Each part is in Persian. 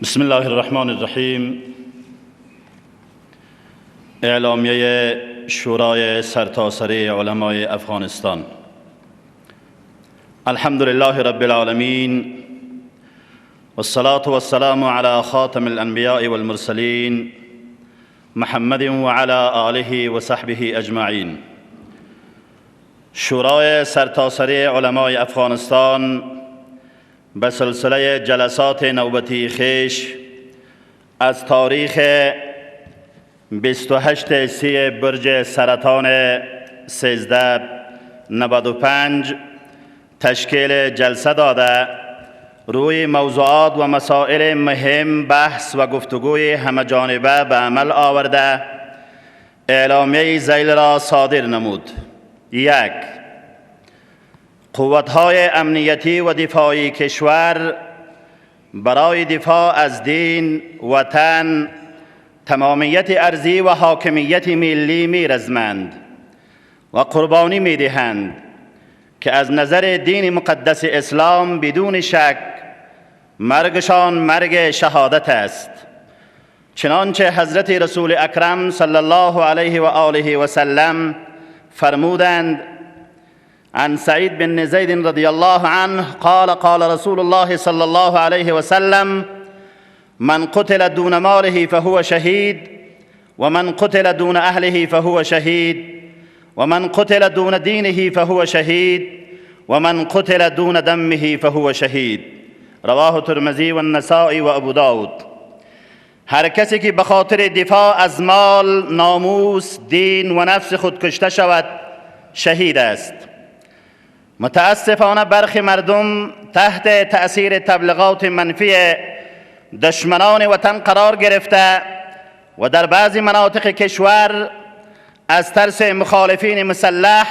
بسم الله الرحمن الرحیم. اعلامیه شورای سرتاسری علمای افغانستان. الحمد لله رب العالمین والصلاة والسلام على خاتم الانبیاء والمرسلین محمد وعلى آله وصحبه اجمعین. شورای سرتاسری علمای افغانستان به سلسله جلسات نوبتی خویش از تاریخ 28 سی برج سرطان 1395 تشکیل جلسه داده روی موضوعات و مسائل مهم بحث و گفتگوی همه‌جانبه به عمل آورده اعلامیه ذیل را صادر نمود. 1. قوت‌های امنیتی و دفاعی کشور برای دفاع از دین، وطن، تمامیت ارضی و حاکمیت ملی می‌رزمند و قربانی می‌دهند که از نظر دین مقدس اسلام بدون شک مرگشان مرگ شهادت است، چنانچه حضرت رسول اکرم صلی الله علیه و آله و سلم فرمودند: عن سعید بن زید رضی الله عنه قال قال رسول الله صلی الله علیه و سلم: من قتل دون ماله فهو شهید و من قتل دون اهله فهو شهید و من قتل دون دینه فهو شهید و من قتل دون دمه فهو شهید. رواه ترمذی و النسائی و ابو داود. هر کسی که به خاطر دفاع از مال، ناموس، دین و نفس خود کشته شود شهید است. متاسفانه برخی مردم تحت تأثیر تبلیغات منفی دشمنان وطن قرار گرفته و در بعضی مناطق کشور از ترس مخالفین مسلح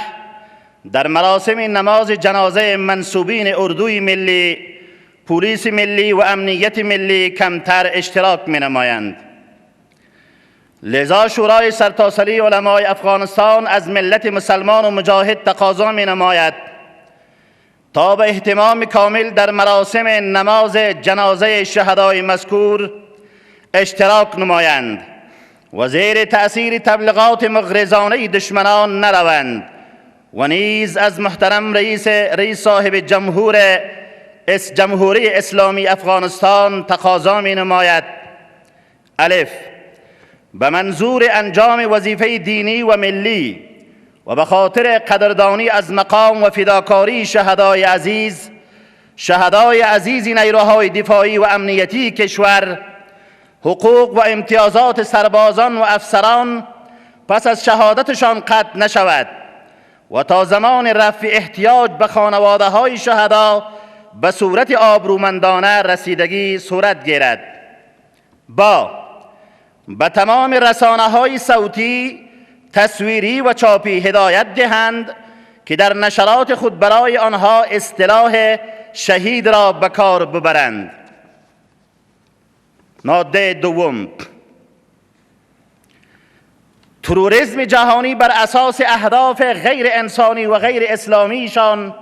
در مراسم نماز جنازه منصوبین اردوی ملی، پلیس ملی و امنیت ملی کمتر اشتراک می نمایند. لذا شورای سرتاسری علمای افغانستان از ملت مسلمان و مجاهد تقاضا می نماید تا به اهتمام کامل در مراسم نماز جنازه شهدای مذکور اشتراک نمایند و زیر تأثیر تبلیغات مغرضانه دشمنان نروند و نیز از محترم رئیس صاحب جمهوری اسلامی افغانستان تقاضا می نماید: الف، به منظور انجام وظیفه دینی و ملی و به خاطر قدردانی از مقام و فداکاری شهدای عزیز نیروهای دفاعی و امنیتی کشور، حقوق و امتیازات سربازان و افسران پس از شهادتشان قطع نشود و تا زمان رفع احتیاج به خانواده های شهدا به صورت آبرومندانه رسیدگی صورت گیرد. به تمام رسانه های صوتی، تصویری و چاپی هدایت دهند که در نشرات خود برای آنها اصطلاح شهید را به کار ببرند. ماده دوم، تروریسم جهانی بر اساس اهداف غیر انسانی و غیر اسلامیشان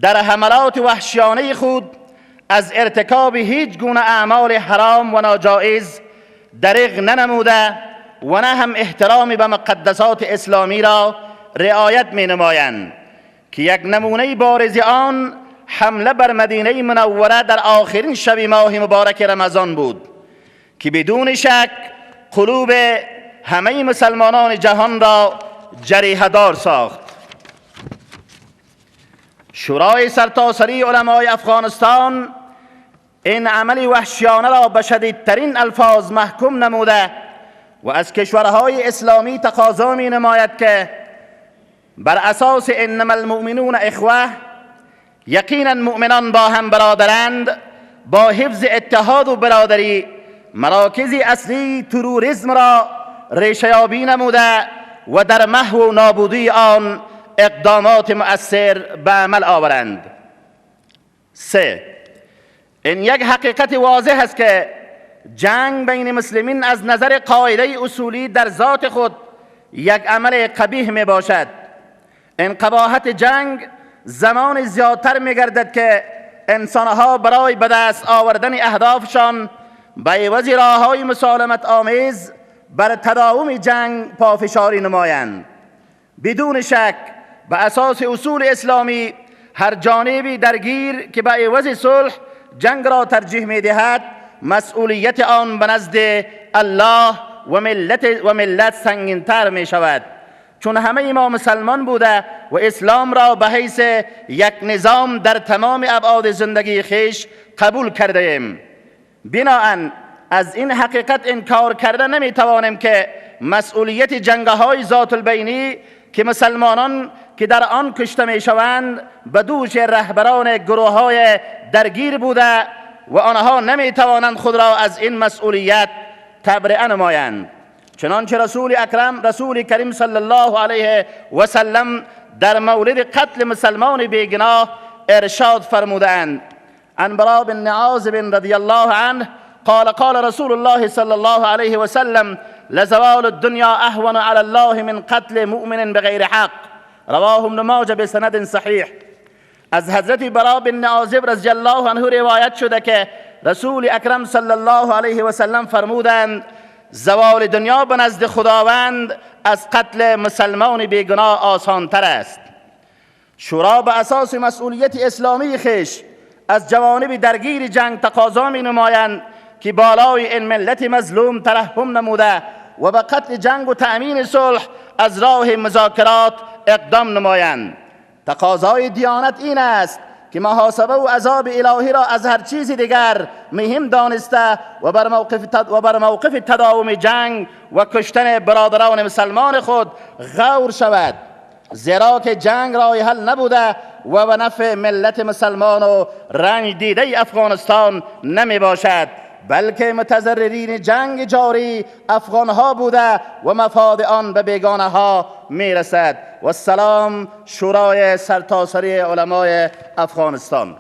در حملات وحشیانه خود از ارتکاب هیچ گونه اعمال حرام و ناجائز دریغ ننموده و نه هم احترام به مقدسات اسلامی را رعایت می نمایند که یک نمونه بارز آن حمله بر مدینه منوره در آخرین شب ماه مبارک رمضان بود که بدون شک قلوب همه مسلمانان جهان را جریحه دار ساخت. شورای سرتاسری علمای افغانستان این عمل وحشیانه را به شدیدترین الفاظ محکوم نموده و از کشورهای اسلامی تقاضا می نماید که بر اساس انما المؤمنون اخوه، یقینا مؤمنان با هم برادرند، با حفظ اتحاد و برادری مراکز اصلی تروریسم را ریشه یابی نموده و در محو و نابودی آن اقدامات مؤثر به عمل آورند. 3. این یک حقیقت واضح است که جنگ بین مسلمین از نظر قاعده اصولی در ذات خود یک عمل قبیح می باشد. این قباحت جنگ زمان زیادتر می گردد که انسانها برای به دست آوردن اهدافشان به عوض راه‌های مسالمت آمیز بر تداوم جنگ پافشاری نمایند. بدون شک به اساس اصول اسلامی هر جانبی درگیر که به عوض صلح جنگ را ترجیح می‌دهد، مسئولیت آن به نزد الله و ملت سنگین‌تر می‌شود، چون همه ما مسلمان بوده و اسلام را به حیث یک نظام در تمام ابعاد زندگی خیش قبول کرده ایم. بناهن از این حقیقت انکار کرده نمیتوانیم که مسئولیت جنگ‌های ذات البینی که مسلمانان که در آن کشته میشوند به دوش رهبران گروه‌های درگیر بوده و آنها نمیتوانند خود را از این مسئولیت تبرئه نمایند. چنانچه رسول کریم صلی الله علیه و سلم در مورد قتل مسلمان بیگناه ارشاد فرمودند: عن براء بن عازب رضی الله عنه قال رسول الله صلی الله علیه و سلم: لزوال الدنیا اهون علی الله من قتل مؤمن بغیر حق. رواه ابن ماجه بسند صحیح. از حضرت براء بن عازب رضی الله عنه روایت شده که رسول اکرم صلی الله علیه و سلم فرمودند: زوال دنیا به نزد خداوند از قتل مسلمان بیگناه آسان تر است. شورا به اساس مسئولیت اسلامی خیش از جوانب درگیر جنگ تقاضا می نمایند که بالای این ملت مظلوم ترحم نموده و به قتل جنگ و تأمین صلح از راه مذاکرات اقدام نمایند. تقاضای دیانت این است که محاسبه و عذاب الهی را از هر چیز دیگر مهم دانسته و بر موقف تداوم جنگ و کشتن برادران مسلمان خود غور شود، زیرا که جنگ راه حل نبوده و به نفع ملت مسلمان و رنج دیده افغانستان نمی باشد، بلکه متضررین جنگ جاری افغانها بوده و مفاد آن به بیگانه ها می رسد. و السلام، شورای سرتاسری علمای افغانستان.